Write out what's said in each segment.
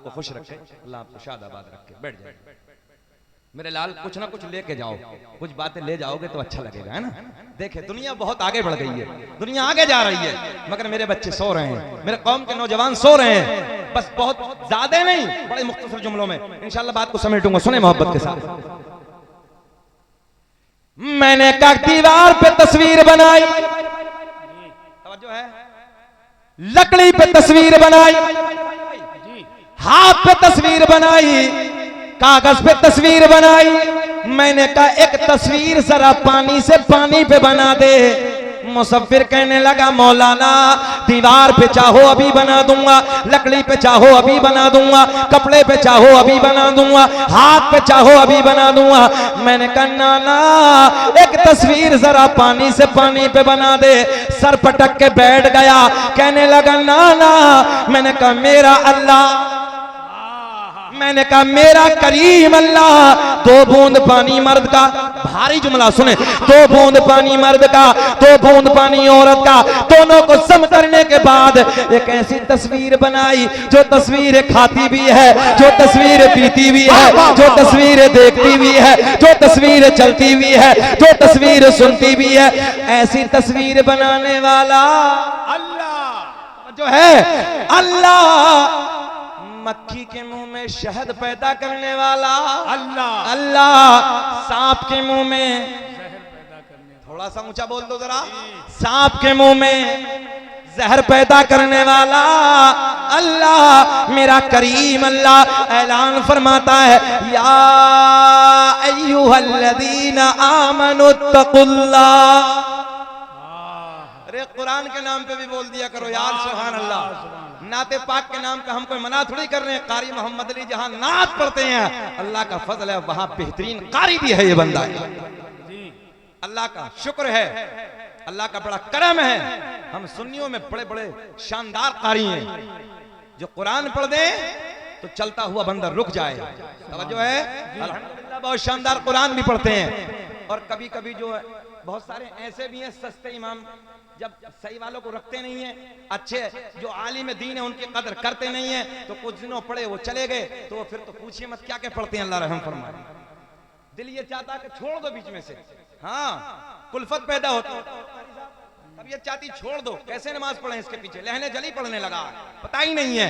आपको खुश रखे, अल्लाह आपको शादाबाद रखे। बैठ जाए मेरे लाल, कुछ ना कुछ लेके जाओ, कुछ बातें ले जाओगे तो अच्छा लगेगा, है ना। देखे दुनिया बहुत आगे बढ़ गई है, दुनिया आगे जा रही है, मगर मेरे बच्चे सो रहे हैं, मेरे कौम के नौजवान सो रहे हैं। बस बहुत ज्यादा नहीं, बड़े मुख्तसर जुमलों में इंशाल्लाह बात को समेटूंगा, सुने मोहब्बत के साथ। मैंने का दीवार पे तस्वीर बनाई, तवज्जो है, लकड़ी पे तस्वीर बनाई, हाथ पे तस्वीर बनाई, कागज पे तस्वीर बनाई। मैंने कहा एक तस्वीर जरा पानी से पानी पे बना दे। मुसव्विर कहने लगा मौलाना दीवार पे चाहो अभी बना दूंगा, लकड़ी पे चाहो अभी बना दूंगा, कपड़े पे चाहो अभी बना दूंगा, हाथ पे चाहो अभी बना दूंगा। मैंने कहा नाना एक तस्वीर जरा पानी से पानी पे बना दे। सर पटक के बैठ गया, कहने लगा नाना, मैंने कहा मेरा अल्लाह, मैंने कहा मेरा करीम अल्लाह, दो बूंद पानी मर्द का, भारी जुमला सुने, दो बूंद पानी मर्द का, दो बूंद पानी औरत का, दोनों को सम करने के बाद एक ऐसी तस्वीर बनाई जो तस्वीर खाती भी है, जो तस्वीर पीती भी है, जो तस्वीर देखती भी है, जो तस्वीर चलती भी है, जो तस्वीर सुनती भी है। ऐसी तस्वीर बनाने वाला अल्लाह जो है, अल्लाह मक्खी के मुंह में शहद पैदा करने वाला अल्लाह, अल्लाह सांप के मुंह में जहर पैदा करने, थोड़ा सा ऊंचा बोल दो जरा, सांप के मुंह में जहर पैदा करने वाला अल्लाह, मेरा करीम अल्लाह ऐलान फरमाता है या अय्युहल्लज़ीना आमनुत्तकुल्लाह। अरे कुरान के नाम पे भी बोल दिया करो यार, सुभान अल्लाह। नाते पाक के नाम पे हम कोई मना थोड़ी कर रहे हैं। कारी मोहम्मद अली जहां नात पढ़ते हैं, अल्लाह का फजल है, वहां बेहतरीन कारी भी है ये बंदा, अल्लाह का शुक्र है, अल्लाह का बड़ा करम है। हम सुन्नियों में बड़े बड़े शानदार कारी हैं, जो कुरान पढ़ दे तो चलता हुआ बंदा रुक जाए। तवज्जो है, अल्हम्दुलिल्लाह बहुत शानदार कुरान भी पढ़ते हैं। और कभी कभी जो है बहुत सारे ऐसे भी हैं सस्ते इमाम, जब सही वालों को रखते नहीं है, अच्छे जो आलिम दीन है उनकी कदर करते नहीं है, तो कुछ दिनों पढ़े वो चले गए, तो फिर तो पूछिए मत क्या क्या पढ़ते हैं, अल्लाह रहम फरमाए। दिल ये चाहता है कि छोड़ दो बीच में से, हाँ कुल्फत पैदा होता है, तबीयत चाहती छोड़ दो, कैसे नमाज पढ़े इसके पीछे, लहने जली पढ़ने लगा, पता ही नहीं है।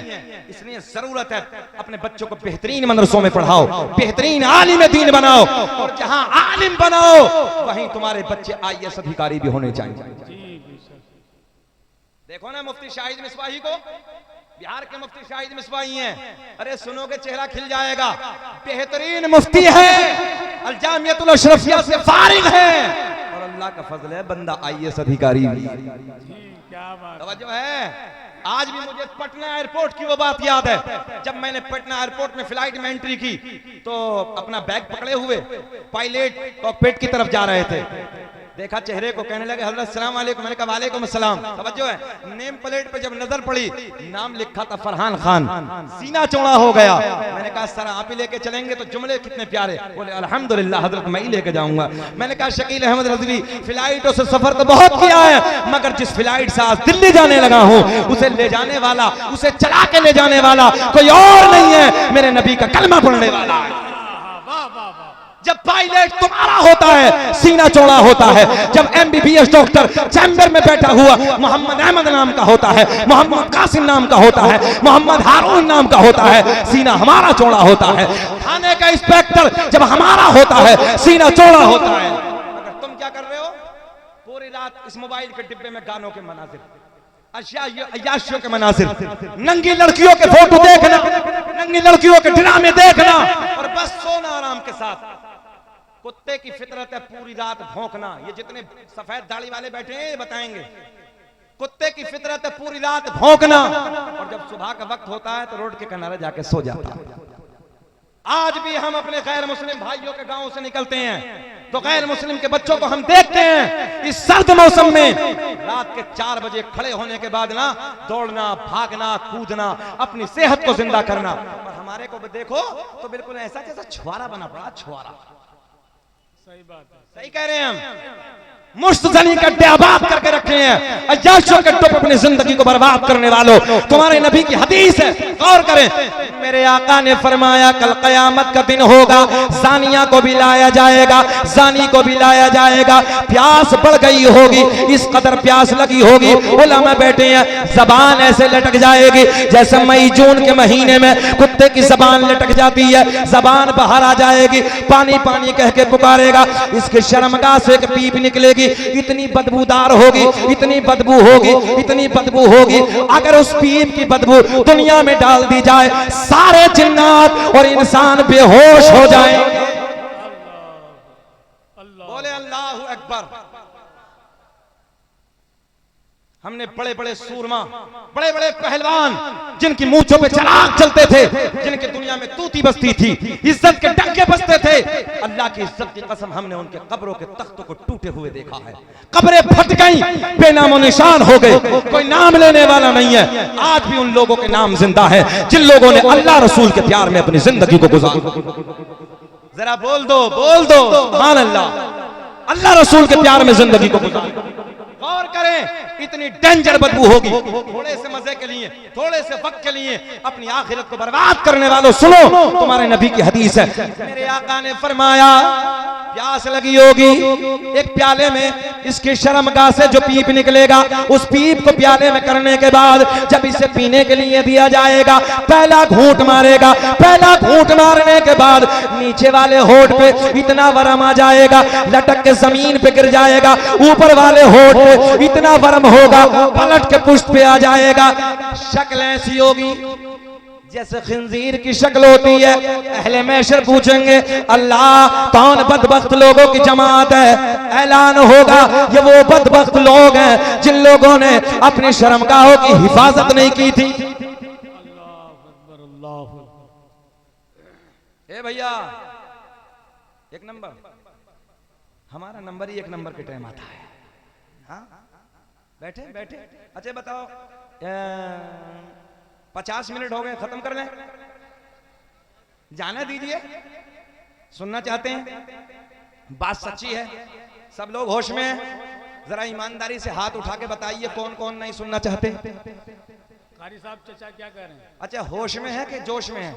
इसलिए जरूरत है अपने बच्चों को बेहतरीन मदरसों में पढ़ाओ, बेहतरीन आलिम दीन बनाओ, और जहां आलिम बनाओ वहीं तुम्हारे बच्चे IAS अधिकारी भी होने चाहिए। देखो ना मुफ्ती शाहिद मिसबाही को, बिहार के मुफ्ती शाहिद मिसबाही हैं, अरे सुनोगे चेहरा खिल जाएगा, बेहतरीन मुफ्ती है, अल जामियतुल अशरफिया से फारिग है, और अल्लाह का फजल है बंदा IAS अधिकारी भी। क्या बात, तवज्जो है। आज भी मुझे पटना एयरपोर्ट की वो बात याद है, जब मैंने पटना एयरपोर्ट में फ्लाइट में एंट्री की तो अपना बैग पकड़े हुए पायलट कॉकपिट की तरफ जा रहे थे, देखा चेहरे को, कहने लगे हज़रत सलाम वालेकुम, मैंने कहा वालेकुम अस्सलाम। तवज्जो है, नेम प्लेट पे जब नजर पड़ी नाम लिखा था फरहान खान, सीना चौड़ा हो गया। मैंने कहा सर आप ही लेके चलेंगे, तो जुमले कितने प्यारे, बोले अल्हम्दुलिल्लाह हजरत मैं ही लेके जाऊंगा। मैंने कहा शकील अहमद रज़वी फ्लाइटों से सफर तो बहुत किया है, मगर जिस फ्लाइट से आज दिल्ली जाने लगा हूँ उसे ले जाने वाला, उसे चला के ले जाने वाला कोई और नहीं है, मेरे नबी का कलमा पढ़ने वाला है। जब पायलट तुम्हारा होता है सीना चौड़ा होता है, जब MBBS डॉक्टर चैम्बर में बैठा हुआ मोहम्मद अहमद नाम का होता है, मोहम्मद कासिम नाम का होता है, मोहम्मद हारून नाम का होता है, सीना हमारा चौड़ा होता है। थाने का इंस्पेक्टर जब हमारा होता है सीना चौड़ा होता है। मगर तुम क्या कर रहे हो, पूरी रात इस मोबाइल के डिब्बे में गानों के मनाजिर, अय्याशियों के मनाजिर, नंगी लड़कियों के फोटो देखना, नंगी लड़कियों के ड्रामे देखना, और बस सोना आराम के साथ। कुत्ते की फितरत है पूरी रात भौंकना, ये जितने सफेद दाढ़ी वाले बैठे हैं ये बताएंगे, कुत्ते की फितरत है पूरी रात भौंकना, और जब सुबह का वक्त होता है तो रोड के किनारे जाके सो जाता है। आज भी हम अपने गैर मुस्लिम भाइयों के गांव से निकलते हैं तो गैर मुस्लिम के बच्चों को हम देखते हैं इस सर्द मौसम में रात के 4 बजे खड़े होने के बाद ना दौड़ना, भागना, कूदना, अपनी सेहत को जिंदा करना। और हमारे को देखो तो बिल्कुल ऐसा जैसा छुआरा बना पड़ा, छुआरा। सही बात है, सही कह रहे हैं हम। मुश्तजनी कट्टे आबाद करके रखे हैं, अय्याशों के टोप अपनी जिंदगी को बर्बाद करने वालों, तुम्हारे नबी की हदीस है, गौर करें। मेरे आका ने फरमाया कल कयामत का दिन होगा, ज़ानिया को भी लाया जाएगा, ज़ानी को भी लाया जाएगा, प्यास बढ़ गई होगी, इस कदर प्यास लगी होगी, उलमा बैठे हैं, जबान ऐसे लटक जाएगी जैसे मई जून के महीने में कुत्ते की जबान लटक जाती है, जबान बाहर आ जाएगी, पानी पानी कह के पुकारेगा, इसके शर्मगाह से एक पीप निकलेगी, इतनी बदबूदार होगी, इतनी बदबू होगी, इतनी बदबू होगी, अगर उस पीप की बदबू दुनिया में डाल दी जाए, सारे जिन्नात और इंसान बेहोश हो जाएंगे। बोले अल्लाहु अकबर। हमने बड़े बड़े सूरमा, बड़े बड़े पहलवान, जिनकी मूंछों पे चराग चलते थे, जिनकी दुनिया में तूती बसती थी, इज्जत के डंके बसते थे, अल्लाह की इज्जत की कसम हमने उनके कब्रों के तख्तों को टूटे हुए देखा है। कब्रें फट गई, बेनामो निशान हो गए, कोई नाम लेने वाला नहीं है। आज भी उन लोगों के नाम जिंदा है जिन लोगों ने अल्लाह रसूल के प्यार में अपनी जिंदगी को गुजारा। जरा बोल दो सुभान अल्लाह, अल्लाह रसूल के प्यार में जिंदगी को गुजारा। गौर करें, इतनी डेंजर बदबू होगी, थोड़े से मजे के लिए, थोड़े से वक्त के लिए अपनी आखिरत को बर्बाद करने वालों सुनो, तुम्हारे नबी की हदीस है। मेरे आका ने फरमाया प्यास लगी होगी, एक प्याले में इसकी शर्मगाह से जो पीप निकलेगा, उस पीप को प्याले में करने के बाद जब इसे पीने के लिए दिया जाएगा, पहला घूंट मारेगा, पहला घूंट मारने के बाद नीचे वाले होठ पे इतना वरम आ जाएगा, लटक के जमीन पे गिर जाएगा, ऊपर वाले होठ पे इतना वरम होगा, पलट के पुष्ट पे आ जाएगा। शक्ल ऐसी होगी जैसे खिंजीर की शक्ल होती है। अहले महशर पूछेंगे अल्लाह कौन बदबख्त लोगों की जमात है? ऐलान होगा ये वो बदबख्त लोग हैं जिन लोगों ने अपनी शर्मगाहों की हिफाजत नहीं की थी। ए भैया, एक नंबर, हमारा नंबर ही एक नंबर के टाइम आता है। हाँ बैठे बैठे, अच्छा बताओ 50 मिनट हो गए, खत्म कर लें? जाने दीजिए, सुनना चाहते हैं? बात सच्ची है, सब लोग होश में हैं? जरा ईमानदारी से हाथ उठा के बताइए कौन कौन नहीं सुनना चाहते? कारी साहब चचा क्या कह रहे हैं? अच्छा होश में है कि जोश में है?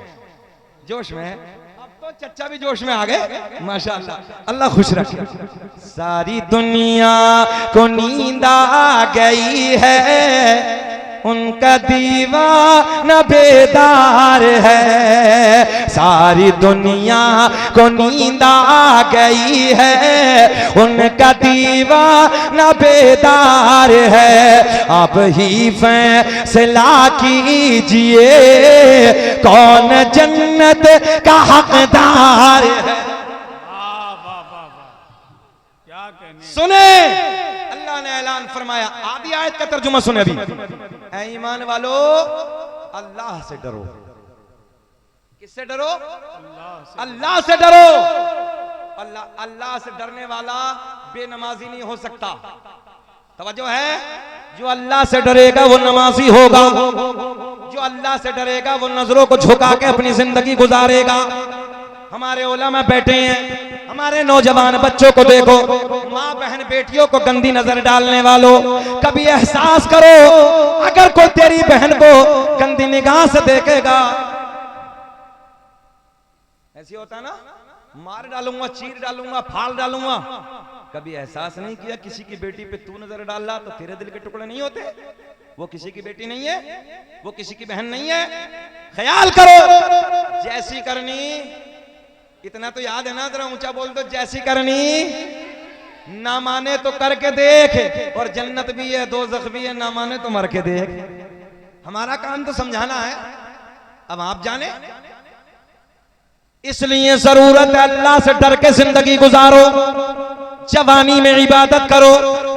जोश में है। अब तो चच्चा भी जोश में आ गए, माशाअल्लाह, अल्लाह खुश रखे। सारी दुनिया को नींद आ गई है, उनका दीवाना बेदार है। सारी दुनिया को नींद आ गई है, उनका दीवाना बेदार है। अब ही फैसला कीजिए कौन जन्नत का हकदार है। क्या कहने? सुने, अल्लाह ने ऐलान फरमाया, आधी आयत का तर्जुमा सुने अभी। ऐ ईमान वालो, अल्लाह से डरो। किससे डरो? अल्लाह से डरो। अल्लाह से डरने वाला बेनमाजी नहीं हो सकता। तवज्जो है? जो अल्लाह से डरेगा वो नमाजी होगा, जो अल्लाह से डरेगा वो नजरों को झुका के अपनी जिंदगी गुजारेगा। हमारे उलमा बैठे हैं, हमारे नौजवान बच्चों को देखो, माँ बहन बेटियों को गंदी नजर डालने वालों, कभी एहसास करो अगर कोई तेरी बहन को गंदी निगाह से देखेगा, ऐसी होता है ना, मार डालूंगा, चीर डालूंगा, फाड़ डालूंगा। कभी एहसास नहीं किया किसी की बेटी पे तू नजर डाल रहा तो तेरे दिल के टुकड़े नहीं होते? वो किसी की बेटी नहीं है, वो किसी की बहन नहीं है। ख्याल करो, जैसी करनी, इतना तो याद है ना, जरा ऊंचा बोल दो, जैसी करनी। ना माने तो करके देख, और जन्नत भी है, दोज़ख भी है, ना माने तो मर के देख। हमारा काम तो समझाना है, अब आप जाने। इसलिए जरूरत है अल्लाह से डर के जिंदगी गुजारो। जवानी में इबादत करो,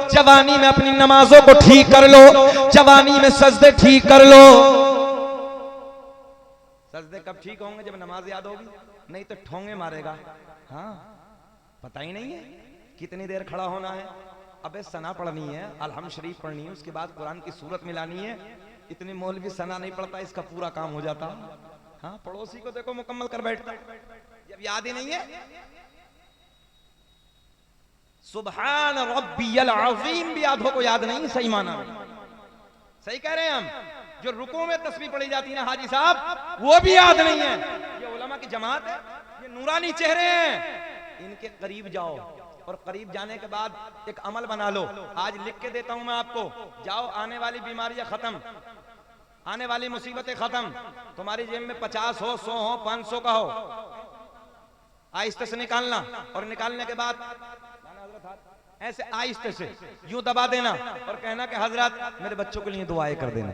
जवानी में अपनी नमाजों को ठीक कर लो, जवानी में सजदे ठीक कर लो। सजदे कब ठीक होंगे? जब नमाज याद होगी, नहीं तो ठोंगे मारेगा। हाँ पता ही नहीं है कितनी देर खड़ा होना है। अबे सना पढ़नी है, अलहम शरीफ पढ़नी है, उसके बाद कुरान की सूरत मिलानी है। इतनी मौलवी सना नहीं पढ़ता, इसका पूरा काम हो जाता। हाँ पड़ोसी को देखो मुकम्मल कर बैठता, जब याद ही नहीं है। सुभान रब्बियल अज़ीम भी आधों को याद नहीं सही माना में। सही कह रहे हैं हम। जो रुकू में तस्बीह पढ़ी जाती है ना हाजी साहब, वो भी याद नहीं है। ये उलमा की जमात है, ये नूरानी चेहरे हैं, इनके करीब जाओ और करीब जाने के बाद एक अमल बना लो। आज लिख के देता हूं मैं आपको, जाओ आने वाली बीमारियां खत्म, आने वाली मुसीबतें खत्म। तुम्हारी जेब में 50 हो, 100 हो, 500 का हो, आहिस्ते से निकालना और निकालने के बाद ऐसे आहिस्ते से यूं दबा देना और कहना कि हजरत मेरे बच्चों के लिए दुआएं कर देना।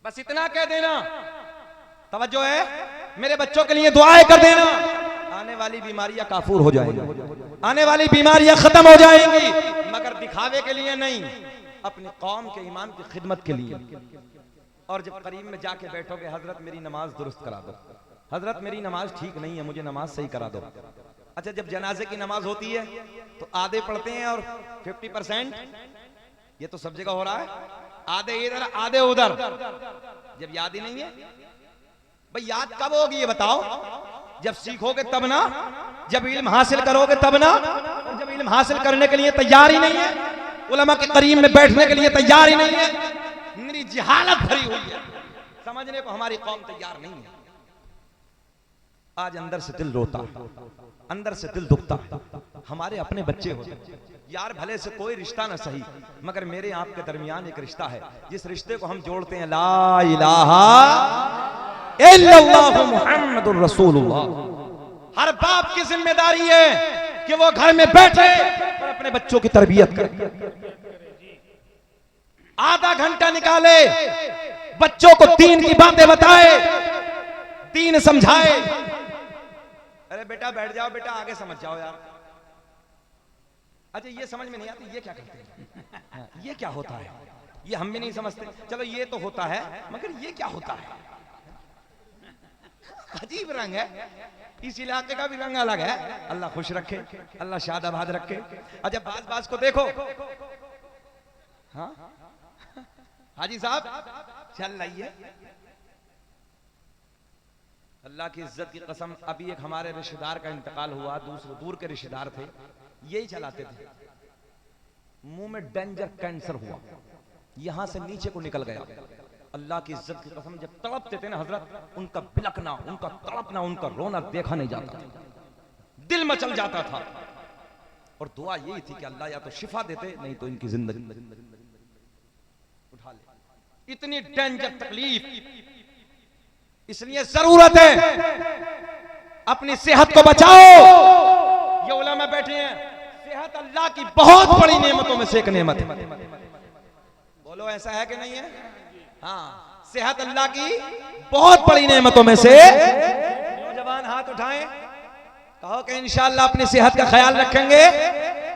बस इतना कह देना, तवज्जो है, मेरे बच्चों के लिए दुआएं कर देना। आने वाली बीमारियां काफूर हो जाएंगी, आने वाली बीमारियां खत्म हो जाएंगी, मगर दिखावे के लिए नहीं, अपनी कौम के ईमान की खिदमत के लिए। और जब करीब में जाके बैठोगे, हजरत मेरी नमाज दुरुस्त करा दो, हजरत मेरी नमाज ठीक नहीं है, मुझे नमाज सही करा दो। अच्छा, जब जनाजे की नमाज होती है तो आधे पढ़ते हैं और 50%, ये तो सब जगह हो रहा है, आधे इधर आधे उधर। जब याद ही नहीं है, भाई याद कब होगी ये बताओ? जब सीखोगे तब ना, जब इल्म हासिल करोगे तब ना। और जब इल्म हासिल करने के लिए तैयार ही नहीं है, उलमा के करीब में बैठने के लिए तैयार ही नहीं है, मेरी जहालत भरी हुई है, समझने को हमारी कौम तैयार नहीं है। आज अंदर से दिल रोता, अंदर से दिल दुखता, हमारे अपने बच्चे होते यार, भले से कोई रिश्ता ना सही, मगर मेरे आपके दरमियान एक रिश्ता है, जिस रिश्ते को हम जोड़ते हैं ला इलाहा इल्लल्लाहु मुहम्मदुर रसूलुल्लाह। हर बाप की जिम्मेदारी है कि वो घर में बैठे और अपने बच्चों की तरबियत करे, आधा घंटा निकाले, बच्चों को दीन की बातें बताए, दीन समझाए। अरे बेटा बैठ जाओ, बेटा आगे समझ जाओ यार। अच्छा ये समझ में नहीं आती, ये क्या करते हैं, ये क्या होता है, ये हम भी नहीं समझते। चलो ये तो होता है, मगर ये क्या होता है? अजीब रंग है, इस इलाके का भी रंग अलग है। अल्लाह खुश रखे, अल्लाह शादाबाद रखे। अच्छा बाज को देखो, हाँ हाजी साहब चल रही है, अल्लाह की इज्जत की कसम। अभी एक हमारे रिश्तेदार का इंतकाल हुआ, दूर के रिश्तेदार थे, यही चलाते थे, मुंह में डेंजर कैंसर हुआ, यहां से नीचे को निकल गया। अल्लाह की इज्जत की कसम, जब तड़पते थे ना हजरत, उनका बिलकना, उनका तड़पना, उनका रोना देखा नहीं जाता था, दिल मचल जाता था। और दुआ यही थी कि अल्लाह या तो शिफा देते, नहीं तो इनकी जिंदगी उठा ले। इतनी डेंजर तकलीफ, इसलिए जरूरत है अपनी सेहत को बचाओ। ये उलमा बैठे हैं, सेहत अल्लाह की बहुत बड़ी नेमतों में से एक नेमत है। बोलो ऐसा है कि नहीं है? हाँ, सेहत अल्लाह की बहुत बड़ी नेमतों में से। नौजवान हाथ उठाएं, कहो कि इंशाअल्लाह अपनी सेहत का ख्याल रखेंगे।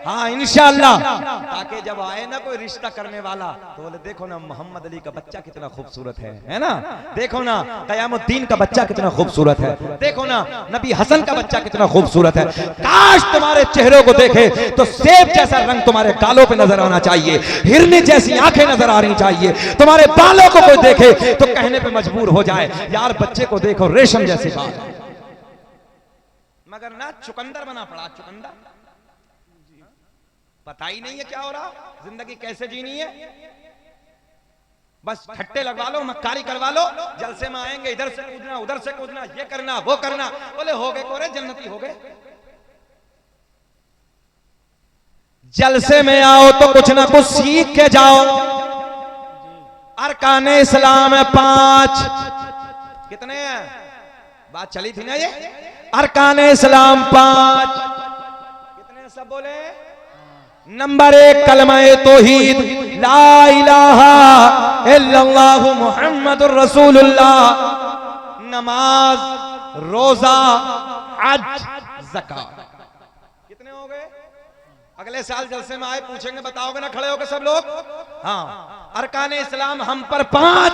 हाँ इंशाअल्लाह, ताकि जब आए ना कोई रिश्ता करने वाला तो बोले देखो ना मोहम्मद अली का बच्चा कितना खूबसूरत है ना, देखो ना कयामुद्दीन का बच्चा कितना खूबसूरत है, देखो ना नबी हसन का बच्चा कितना खूबसूरत है। काश तुम्हारे चेहरों को देखे तो सेब जैसा रंग तुम्हारे गालों पे नजर आना चाहिए, हिरनी जैसी आंखें नजर आनी चाहिए, तुम्हारे बालों को कोई देखे तो कहने पे मजबूर हो जाए यार बच्चे को देखो रेशम जैसी बाल। मगर ना चुकंदर बना पड़ा, चुकंदर, पता ही नहीं है क्या हो रहा, जिंदगी कैसे जीनी है। बस ठट्टे लगवा लो, मक्कारी करवा लो, जलसे में आएंगे इधर से कूदना उधर से कूदना, ये करना वो करना, बोले हो गए कोरे जन्नती हो गए। जलसे में आओ तो कुछ ना कुछ सीख के जाओ। अरकाने इस्लाम है 5, कितने हैं? बात चली थी ना ये, अरकाने इस्लाम 5, कितने सब बोले? नंबर 1 कलमा-ए तौहीद, ला इलाहा इल्लल्लाहु मुहम्मदुर रसूलुल्लाह, नमाज, रोजा, हज, ज़कात। कितने हो गए? अगले साल जलसे में आए पूछेंगे, बताओगे ना खड़े होकर सब लोग? हाँ, अरकाने इस्लाम हम पर 5,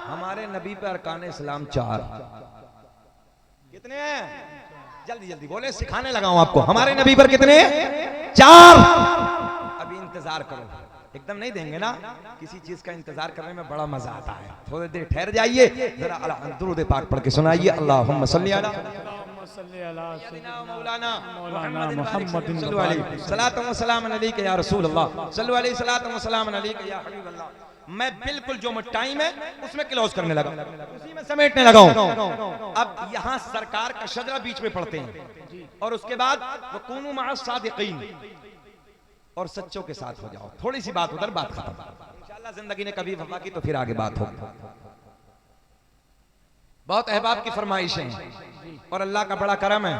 हमारे नबी पर अरकाने इस्लाम 4। कितने हैं? जल्दी जल्दी बोले, सिखाने लगाऊं आपको। हमारे नबी पर कितने? 4। अभी इंतजार करो, एकदम नहीं देंगे ना, किसी चीज का इंतजार करने में बड़ा मजा आता है। थोड़ी देर ठहर जाइए, जरा दुरूद पाक पढ़ के सुनाइए, अल्लाहुम्मा सल्ली अला सल्ली अला सय्यदिना व मौलाना मौलाना मुहम्मदिन मुहम्मदिन सल्लल्लाहु अलैहि वसल्लम सलातु व सलाम अलैका या रसूल अल्लाह सल्लल्लाहु अलैहि सलातु व सलाम अलैका या हबीब अल्लाह। मैं बिल्कुल जो टाइम है उसमें क्लोज करने लगा, उसी में समेटने लगा हूं। अब यहाँ सरकार का शजरा बीच में पढ़ते हैं और उसके बाद वकूनु मअ सादिकीन, और सच्चों के साथ हो जाओ। थोड़ी सी बात उधर, बात खत्म। इंशाअल्लाह जिंदगी ने कभी वफा की तो फिर आगे बात होगी। बहुत अहबाब की फरमाइशें हैं और अल्लाह का बड़ा करम है,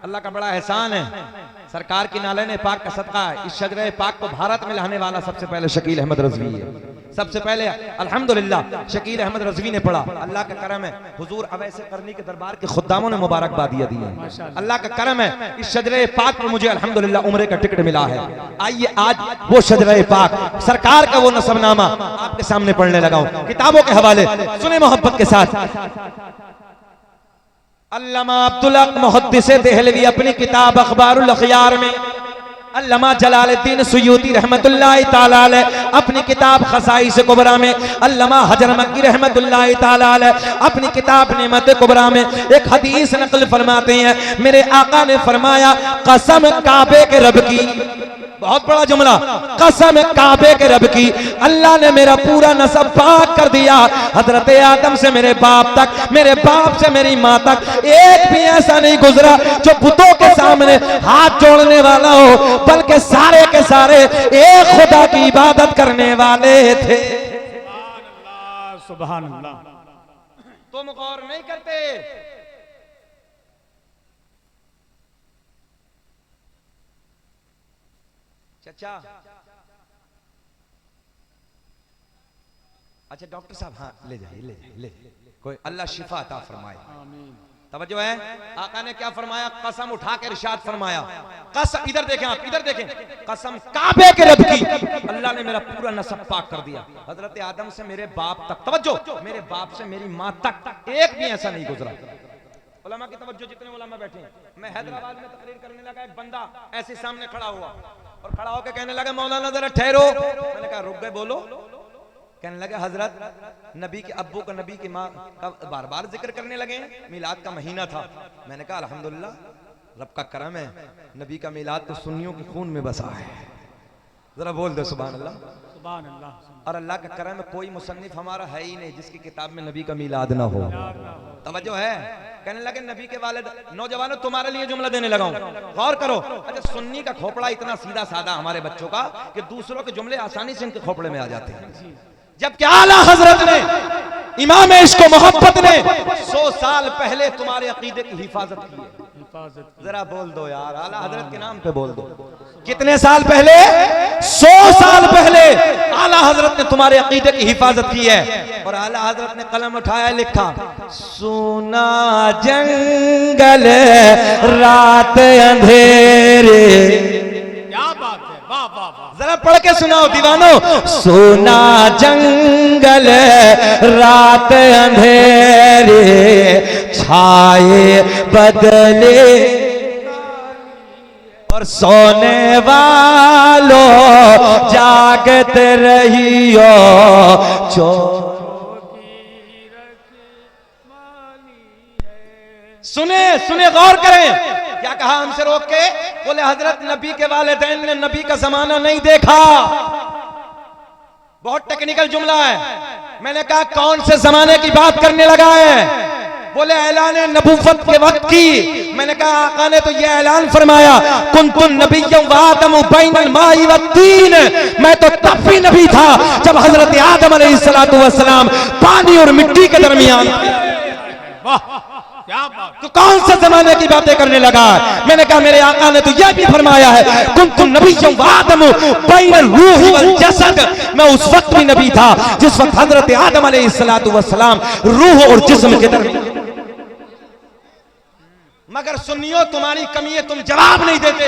अल्लाह का बड़ा एहसान है। सरकार की नाले पाक का सदका है। इस शजरे पाक को भारत में लाने वाला सबसे पहले शकील अहमद रज़वी है। सबसे पहले अल्हम्दुलिल्लाह शकील अहमद रज़वी ने पढ़ा। अल्लाह का करम है, हुजूर अवैसे करनी के दरबार के खुद्दामों ने मुबारकबादियां दी हैं। अल्लाह का करम है, इस शजरे पाक पर मुझे अल्हम्दुलिल्लाह उम्रे का टिकट मिला है। आइए आज वो शजरे पाक, सरकार का वो नसबनामा आपके सामने पढ़ने लगा हूं, किताबों के हवाले सुने मोहब्बत के साथ। अल्लामा अब्दुल हक मुहद्दिस देहलवी अपनी किताब अखबारुल अखयार में, अल्लामा जलालुद्दीन सुयूती रहमतुल्लाहि ताला अलैह अपनी किताब खसाइस कुबरा में, अल्लामा हजर मक्की रहमतुल्लाहि ताला अलैह अपनी किताब नेमत कुबरा में एक हदीस नकल फरमाते हैं। मेरे आका ने फरमाया, कसम काबे के रब की, बहुत बड़ा जुमला, कसम काबे के रब की, अल्लाह ने मेरा पूरा नसब पाक कर दिया। हजरत आदम से मेरे बाप तक, मेरे बाप से मेरी माँ तक एक भी ऐसा नहीं गुजरा जो बुतों के सामने हाथ जोड़ने वाला हो, बल्कि सारे के सारे एक खुदा की इबादत करने वाले थे। सुभान अल्लाह। तुम गौर नहीं करते, चाचा। अच्छा डॉक्टर साहब, हाँ ले जाइए, ले जाइए, ले जाइए। कोई अल्लाह शिफा अता फरमाए। तवज्जो है, आका ने क्या फरमाया, कसम उठा के इरशाद फरमाया, कसम, इधर देखें आप, इधर देखें, कसम काबे के रब की, अल्लाह ने मेरा पूरा नसब पाक कर दिया। हजरत आदम से मेरे बाप तक, तवज्जो, मेरे बाप से मेरी माँ तक एक भी ऐसा नहीं गुजरा। उलमा की तवज्जो, जितने उलमा बैठे हैं, मैं हैदराबाद में तकरीर करने लगा, एक बंदा ऐसे सामने खड़ा हुआ और खड़ा होकर कहने लगा, मौलाना जरा ठहरो। मैंने कहा रुक गए, बोलो। कहने लगे, हजरत नबी के अब्बू का, नबी की माँ का बार बार जिक्र करने लगे, मिलाद का महीना था। मैंने कहा अल्हम्दुलिल्लाह रब का करम है, नबी का मिलाद तो सुन्नियों के खून में बसा है। जरा बोल दो सुभान अल्लाह। सुभान अल्लाह। और अल्लाह का करम है, कोई मुसन्निफ हमारा है ही नहीं जिसकी किताब में नबी का मिलाद ना हो। तवज्जो है। कहने लगे, नबी के वालिद, नौजवानों तुम्हारे लिए जुमला देने लगा हूं, गौर करो। अच्छा, सुन्नी का खोपड़ा इतना सीधा साधा हमारे बच्चों का कि दूसरों के जुमले आसानी से इनके खोपड़े में आ जाते हैं, जबकि आला हजरत ने, इमाम इश्क मोहब्बत ने 100 साल पहले तुम्हारे अकीदे की हिफाजत की है। जरा बोल दो यार, आला हजरत के नाम पे बोल दो। कितने साल पहले? 100 साल पहले आला हजरत ने तुम्हारे अकीदे की हिफाजत की है। और आला हजरत ने कलम उठाया, लिखा, सोना जंगल रात अंधेरे। क्या बात है, वाह वाह वाह। जरा पढ़ के सुनाओ दीवानो। सोना जंगल रात अंधेरे, छाए बदले और सोने वालों जागते रहियो, सुने सुने, गौर करें। क्या कहा हमसे रोक के? बोले हजरत नबी के वालिदैन ने नबी का जमाना नहीं देखा। बहुत टेक्निकल जुमला है। मैंने कहा कौन से जमाने की बात करने लगा है? बोले ऐलान नबुव्वत के वक्त की। मैंने कहा आका ने तो यह ऐलान फरमाया, कुन्तुन नबिय्यम व आदम बैनल माई वत्तीन। मैं तो तब भी नबी था जब हजरत आदम अलैहिस्सलातु वस्सलाम पानी और मिट्टी के दरमियान। वाह क्या बात। तो कौन से जमाने की बातें करने लगा? मैंने कहा मेरे आका ने तो यह भी फरमाया है, कुन्तुन नबिय्यम व आदम बैनल रूहि वल जसद। मैं उस वक्त भी नबी था जिस वक्त हजरत आदम अलैहिस्सलातु वस्सलाम रूह और जिस्म के दरमियान। मगर सुन्नियों, तुम्हारी कमी है, तुम जवाब नहीं देते,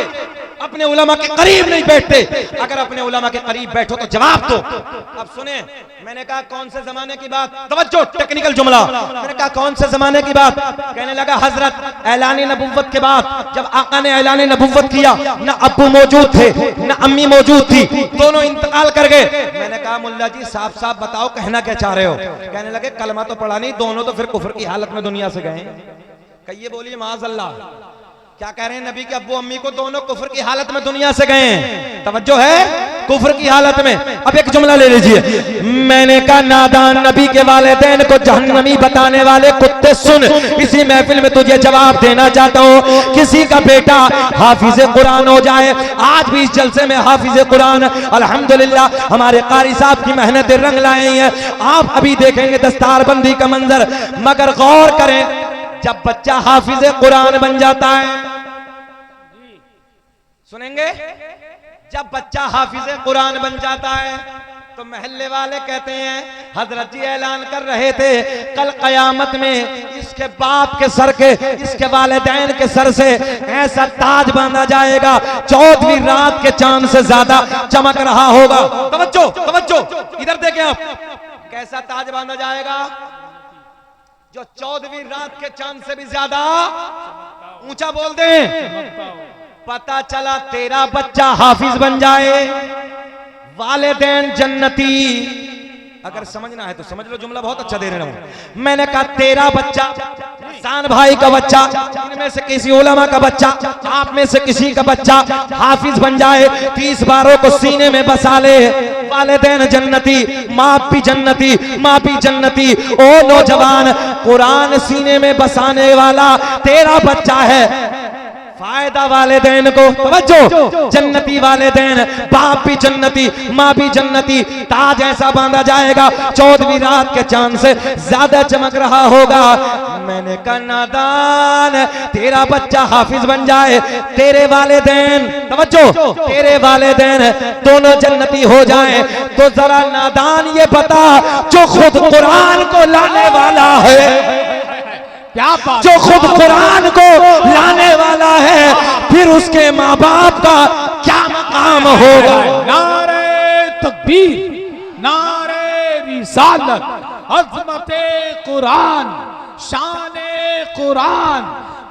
अपने उलमा के करीब नहीं बैठते। अगर अपने उलमा के करीब बैठो तो जवाब दो। अब सुने, मैंने कहा कौन से जमाने की बात? तवज्जो, टेक्निकल जुमला। मैंने कहा कौन से जमाने की बात? कहने लगा हजरत ऐलान नबुव्वत के बाद, जब आका ने ऐलान नबुव्वत किया, न अब्बू मौजूद थे न अम्मी मौजूद थी, दोनों इंतकाल कर गए। मैंने कहा मुल्ला जी साफ साफ बताओ कहना क्या चाह रहे हो? कहने लगे कलमा तो पढ़ा नहीं, दोनों तो फिर कुफ्र की हालत में दुनिया से गए। कहिए बोलिए माज़अल्लाह। क्या कह रहे हैं? नबी के अब्बू अम्मी को दोनों कुफ्र की हालत में दुनिया से गए हैं। तवज्जो है, कुफ्र की हालत में। अब एक जुमला ले लीजिए, मैंने कहा नादान नबी के वालिदैन को जहन्नमी बताने वाले कुत्ते सुन, इसी महफिल में तुझे जवाब देना चाहता हूँ। किसी का बेटा हाफिज कुरान हो जाए, आज भी इस जलसे में हाफिज कुरान अल्हम्दुलिल्लाह हमारे कारी साहब की मेहनत रंग लाए हैं। आप अभी देखेंगे दस्तारबंदी का मंजर, मगर गौर करें जब बच्चा हाफिज कुरान बन जाता है, सुनेंगे, जब बच्चा हाफिज कुरान बन जाता है तो महल्ले वाले कहते हैं हजरत जी ऐलान कर रहे थे कल कयामत में इसके बाप के सर के, इसके वालिदैन के सर से ऐसा ताज बांधा जाएगा 14वीं रात के चांद से ज्यादा चमक रहा होगा। तवज्जो तवज्जो, इधर देखें आप, कैसा ताज बांधा जाएगा? जो 14वीं रात के चांद से भी ज्यादा ऊंचा। बोल दें, पता चला तेरा बच्चा हाफिज बन जाए, वालिदैन जन्नती। अगर समझना है तो समझ लो, जुमला बहुत अच्छा दे रहा हूं। मैंने कहा तेरा बच्चा, सान भाई का बच्चा, इनमें से किसी उलमा का बच्चा, आप में से किसी का बच्चा हाफिज बन जाए, 30 बारों को सीने में बसा ले, वालिदैन जन्नती, माँ भी जन्नती, माँ भी जन्नती। ओ नौजवान, कुरान सीने में बसाने वाला तेरा बच्चा है, फायदा वालिदैन को। तवज्जो, जन्नती वालिदैन, बाप भी जन्नती, माँ भी जन्नती। ताज ऐसा बांधा जाएगा 14वीं रात के चांद से ज्यादा चमक रहा होगा। मैंने कहा नादान, तेरा बच्चा हाफिज बन जाए, तेरे वालिदैन, तवज्जो, तेरे वालिदैन दोनों जन्नती हो जाएं, तो जरा नादान ये बता, जो खुद कुरान को लाने वाला है, क्या बात, जो खुद कुरान को लाने वाला है, फिर उसके माँ बाप का क्या मकाम होगा? नारे तकबीर, नारे रिसालत, अज़मते कुरान, शाने कुरान,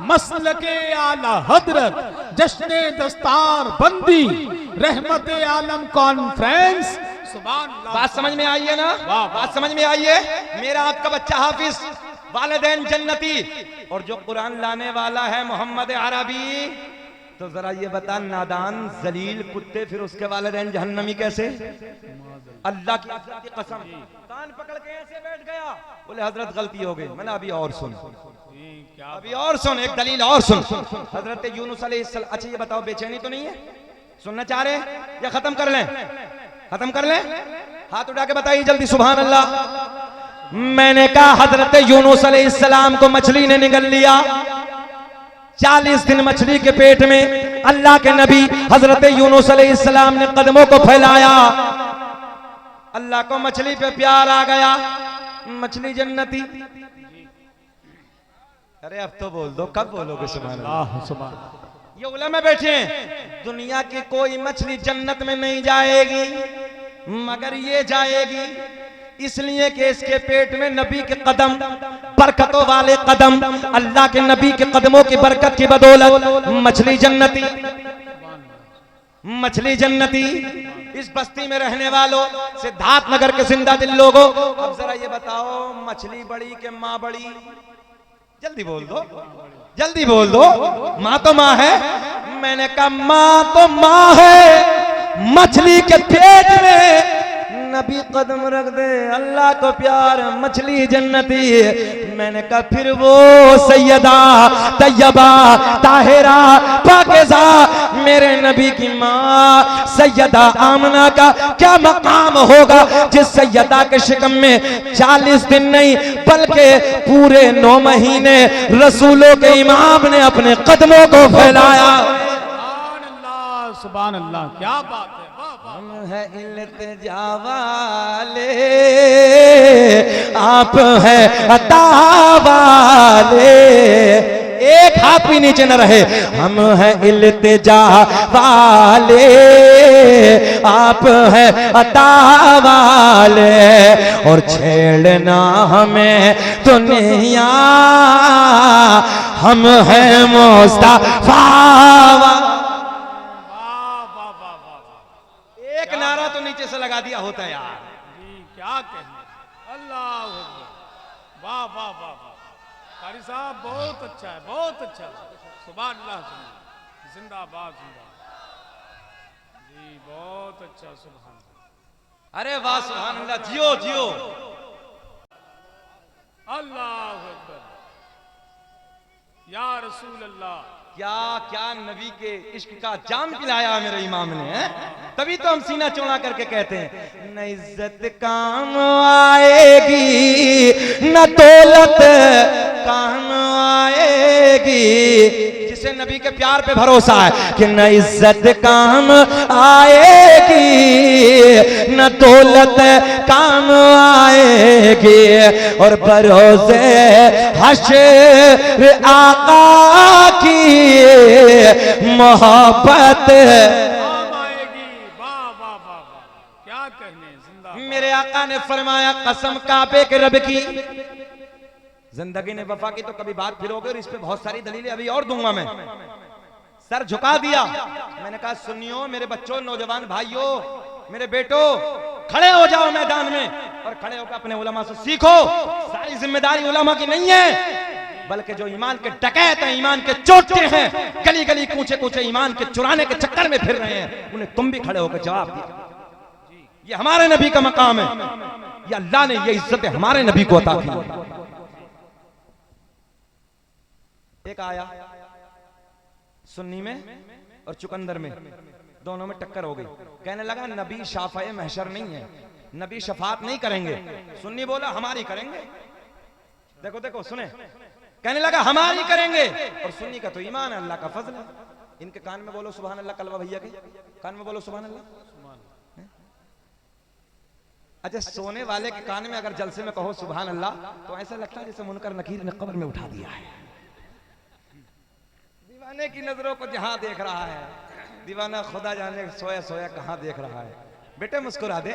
मसलके आला हजरत, जश्ने दस्तार बंदी, रहमते आलम कॉन्फ्रेंस। सुभान अल्लाह। बात समझ में आई है ना? बात समझ में आई है? मेरा आपका बच्चा हाफिज, वालिदैन जन्नती, और जो कुरान लाने वाला है मोहम्मद अरबी, तो जरा ये बता नादान जलील कुत्ते, फिर उसके वालिदैन जहन्नमी कैसे? अल्लाह की कसम, कान पकड़ के ऐसे बैठ गया, बोले हजरत गलती हो गई। मैंने अभी और सुन, अभी और सुन, एक दलील और सुन। हजरत यूनुस अलैहिस्सलाम। अच्छा ये बताओ बेचैनी तो नहीं है? सुनना चाह रहे या खत्म कर लें? खत्म कर लें? हाथ उठा के बताइए जल्दी, सुभान अल्लाह। मैंने कहा हजरत यूनुस अलैहिस्सलाम को मछली ने निगल लिया, 40 दिन मछली के पेट में। अल्लाह के नबी हजरत यूनुस अलैहिस्सलाम ने कदमों को फैलाया, अल्लाह को मछली पे प्यार आ गया, मछली जन्नती। अरे अब तो बोल दो, कब बोलोगे सुभान अल्लाह? सुभान। ये उलमा बैठे हैं, दुनिया की कोई मछली जन्नत में नहीं जाएगी, मगर ये जाएगी, इसलिए कि इसके पेट में नबी के कदम, बरकतों वाले कदम, अल्लाह के नबी के कदमों की बरकत की बदौलत मछली जन्नती, मछली जन्नती। इस बस्ती में रहने वालों, सिद्धार्थ नगर के जिंदा दिल लोगों, अब जरा ये बताओ, मछली बड़ी के माँ बड़ी? जल्दी बोल दो, जल्दी बोल दो। माँ तो माँ है। मैंने कहा माँ तो माँ है, मछली के पेट में नबी कदम रख दे, अल्लाह को प्यार, मछली जन्नती। मैंने कहा फिर वो सैयदा तैयबा ताहिरा पाकीज़ा मेरे नबी की माँ सैयदा आमना का क्या मकाम होगा, जिस सैयदा के शिकम में 40 दिन नहीं बल्कि पूरे 9 महीने रसूलों के इमाम ने अपने कदमों को फैलाया। सुभान अल्लाह, क्या बात है। हम है इल्तिजा वाले, आप है अता वाले, एक हाथ भी नीचे न रहे। हम है इल्तिजा वाले, आप है अता वाले, और छेड़ना हमें दुनिया, हम है मुस्तफा। एक नारा तो नीचे से लगा दिया होता यार। जी क्या कहने, अल्लाह, वाह वाह वाह वाह, कारी साहब बहुत अच्छा है, बहुत अच्छा। सुभान अल्लाह, जिंदाबाद जिंदाबाद जी, बहुत अच्छा। सुभान अल्लाह। अरे वाह, सुभान अल्लाह, जियो जियो। अल्लाह अकबर, या रसूल अल्लाह। क्या क्या नबी के इश्क का जाम पिलाया मेरे इमाम ने, हैं? तभी तो हम सीना चौड़ा करके कहते हैं न इज्जत काम आएगी न दौलत काम आएगी। जिसे नबी के प्यार पे भरोसा है कि न इज्जत काम आएगी न दौलत काम आएगी, और भरोसे हश्र आका की मोहब्बत काम आएगी। वाह वाह वाह वाह, क्या कहने। जिंदाबाद। मेरे आका ने फरमाया कसम काबे के रब की, जिंदगी ने वफा की तो कभी बात फिरोगे, और इस पे बहुत सारी दलीलें अभी और दूंगा मैं। सर झुका दिया, मैंने कहा सुनियो मेरे बच्चों, नौजवान भाइयों, मेरे बेटो, खड़े हो जाओ मैदान में और खड़े होकर अपने उलमा से सीखो। सारी जिम्मेदारी उलमा की नहीं है, बल्कि जो ईमान के डकैत हैं, ईमान के चोटे हैं, गली गली कूचे कूचे ईमान के चुराने के चक्कर में फिर रहे हैं, उन्हें तुम भी खड़े होकर जवाब दिया। ये हमारे नबी का मकाम है, ये अल्लाह ने ये इज्जत हमारे नबी को अता की। एक आया सुन्नी में और चुकंदर में, दोनों में टक्कर हो गई। कहने लगा नबी शाफ़ाए महशर नहीं है, नबी शफात नहीं करेंगे। सुन्नी बोला हमारी करेंगे। देखो देखो सुने, कहने लगा हमारी करेंगे, और सुन्नी का तो ईमान है, अल्लाह का फजल है। इनके कान में बोलो सुभान अल्लाह, कलवा भैया के कान में बोलो सुभान अल्लाह। अच्छा, सोने वाले के कान में अगर जलसे में कहो सुभान अल्लाह तो ऐसा लगता है जैसे मुनकर नकीर ने कब्र में उठा दिया है। दीवाने की नजरों को जहां देख रहा है, दीवाना खुदा जाने सोया सोया कहां देख रहा है। बेटे मुस्कुरा दे,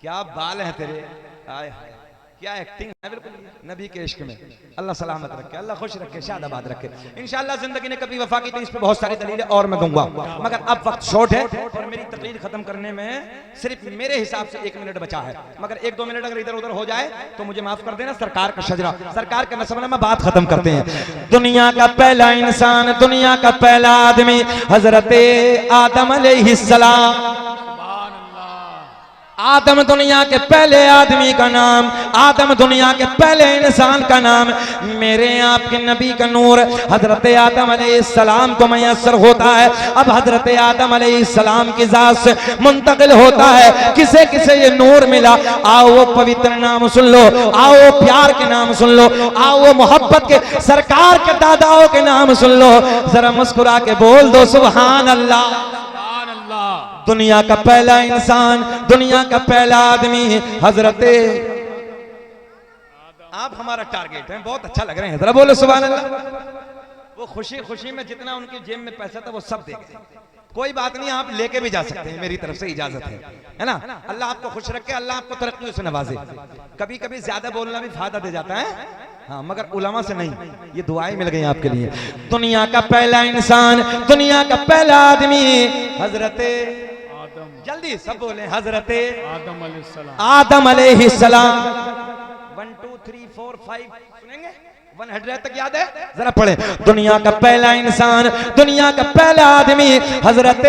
क्या बाल हैं तेरे, आए हाय क्या एक्टिंग है बिल्कुल नबी के इश्क में। अल्लाह सलामत रखे, अल्लाह खुश रखे, शादाबाद रखे। इंशाअल्लाह जिंदगी ने कभी वफा की तो इस पे बहुत सारी दलीलें और मैं दूंगा, मगर अब वक्त शॉर्ट है और मेरी तकरीर खत्म करने में सिर्फ मेरे हिसाब से 1 मिनट बचा है, मगर 1-2 मिनट अगर इधर उधर हो जाए तो मुझे माफ कर देना। सरकार का शजरा, सरकार का नसबनामा, बात खत्म करते हैं। दुनिया का पहला इंसान, दुनिया का पहला आदमी हजरत आदम अलैहिस्सलाम। आदम दुनिया के पहले आदमी का नाम, आदम दुनिया के पहले इंसान का नाम। मेरे आपके नबी का नूर हजरत आदम अलैहिस्सलाम को मैसर होता है। अब हजरत आदम अलैहिस्सलाम की जात से मुंतकिल होता है। किसे किसे ये नूर मिला? आओ वो पवित्र नाम सुन लो, आओ वो प्यार के नाम सुन लो, आओ वो मोहब्बत के सरकार के दादाओं के नाम सुन लो। जरा मुस्कुरा के बोल दो सुभान अल्लाह। दुनिया का पहला इंसान, दुनिया का पहला आदमी हजरत आप हमारा टारगेट है, बहुत अच्छा लग रहे हैं, जरा बोलो सुभान अल्लाह। वो खुशी खुशी में जितना उनकी जेब में पैसा था वो सब दे गए। कोई बात नहीं, आप लेके भी जा सकते हैं, मेरी तरफ से इजाजत है ना। अल्लाह आपको खुश रखे, अल्लाह आपको तरक्की से नवाजे। कभी कभी ज्यादा बोलना भी फायदा दे जाता है, हाँ, मगर उलमा से नहीं। ये दुआएं मिल गई आपके लिए। दुनिया का पहला इंसान, दुनिया का पहला आदमी हजरत आदम, जल्दी सब बोले हजरत आदम अलैहिस्सलाम। आदम अलैहिस्सलाम। 1 2 3 4 5 सुनेंगे, 100 तक याद है? जरा पढ़े। दुनिया का पहला इंसान, दुनिया का पहला आदमी हजरत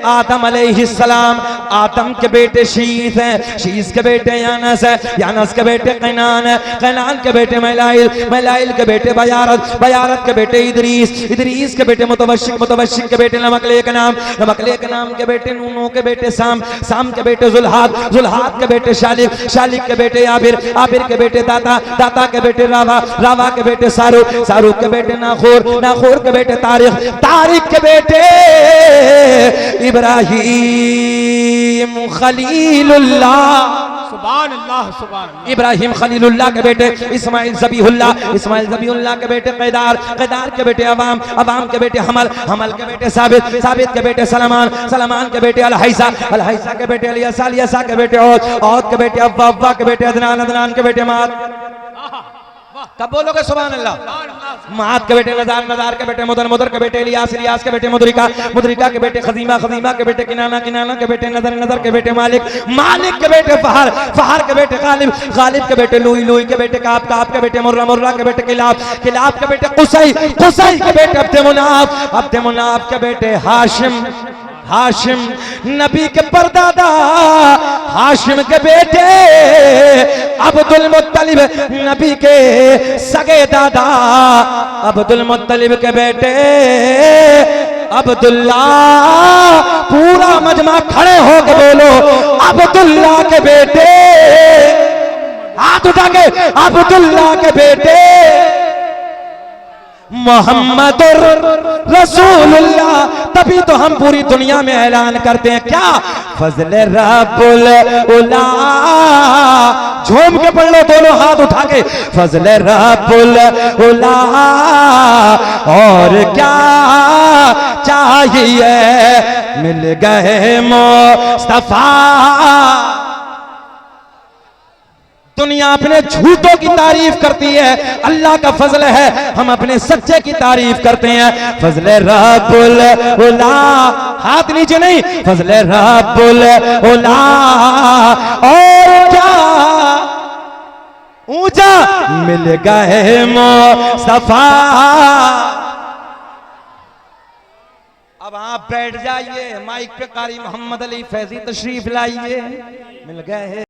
आदम अलैहिस्सलाम। आदम के बेटे शीस हैं, शीस के बेटे यानस है, यानस के बेटे कैनान है, कैनान के बेटे मैलाइल, मैलाइल के बेटे बयारत, बयारत के बेटे इदरीस, इदरीस के बेटे मुतवशिक, मुतवशिक के बेटे नमकले के नाम, नमकले के नाम के बेटे नूनो के बेटे साम, साम के बेटे जुल्हाद, जुल्हाद के बेटे शालिक, शालिक के बेटे आबिर, आबिर के बेटे दाता, दाता के बेटे रावा, रावा के बेटे शाहरुख, शाहरुख के बेटे नाखूर, नाखूर के बेटे तारिक, तारिक के बेटे इब्राहिम खलीलुल्लाह। सुभान अल्लाह, सुभान अल्लाह। इब्राहिम खलीलुल्लाह के बेटे इस्माइल ज़बीहुल्लाह, इस्माइल ज़बीहुल्लाह के बेटे कैदार, कैदार के बेटे अवाम, अवाम के बेटे हमल, हमल के बेटे साबित, साबित के बेटे सलमान, सलमान के बेटे अलहैसा, अलहैसा के बेटे अलियसा, अलियसा के बेटे औद, औद के बेटे अव्वा, अव्वा के बेटे अदनान, अदनान के बेटे माद। वाह, कब बोलोगे सुभान अल्लाह? मात के बेटे नजार, नजार के बेटे मुदर, मुदर के बेटे इलियास, इलियास के बेटे मुदरिका, मुदरिका के बेटे खजीमा, खजीमा के बेटे किनाना, किनाना के बेटे नजर, नजर के बेटे मालिक, मालिक के बेटे फहर, फहर के बेटे गालिब, गालिब के बेटे लुई, लुई के बेटे काब, काब के बेटे मुर्रा, मुर्रा के बेटे किलाब, किलाब के बेटे कुसई, कुसई के बेटे अब्द मुनाफ, अब्द मुनाफ के बेटे हाशिम, हाशिम नबी के परदादा, हाशिम के बेटे अब्दुल मुत्तलिब नबी के सगे दादा, अब्दुल मुत्तलिब के बेटे अब्दुल्ला, पूरा मजमा खड़े हो के बोलो अब्दुल्ला के बेटे, हाथ उठा के अब्दुल्ला के बेटे मोहम्मदुर रसूलुल्लाह। तभी तो हम पूरी दुनिया में ऐलान करते हैं क्या, फजले रब्बुल उला, झूम के पढ़ लो दोनों हाथ उठा के, फजले रब्बुल उला, और क्या चाहिए, मिल गए मुस्तफा। दुनिया अपने झूठों की तारीफ करती है, अल्लाह का फजल है हम अपने सच्चे की तारीफ करते हैं। फजले रब्बुल उला, हाथ नीचे नहीं, फजले रब्बुल उला, और क्या ऊंचा, मिल गए मुस्तफा। अब आप बैठ जाइए, माइक पे कारी मोहम्मद अली फैजी तशरीफ लाइए, मिल गए।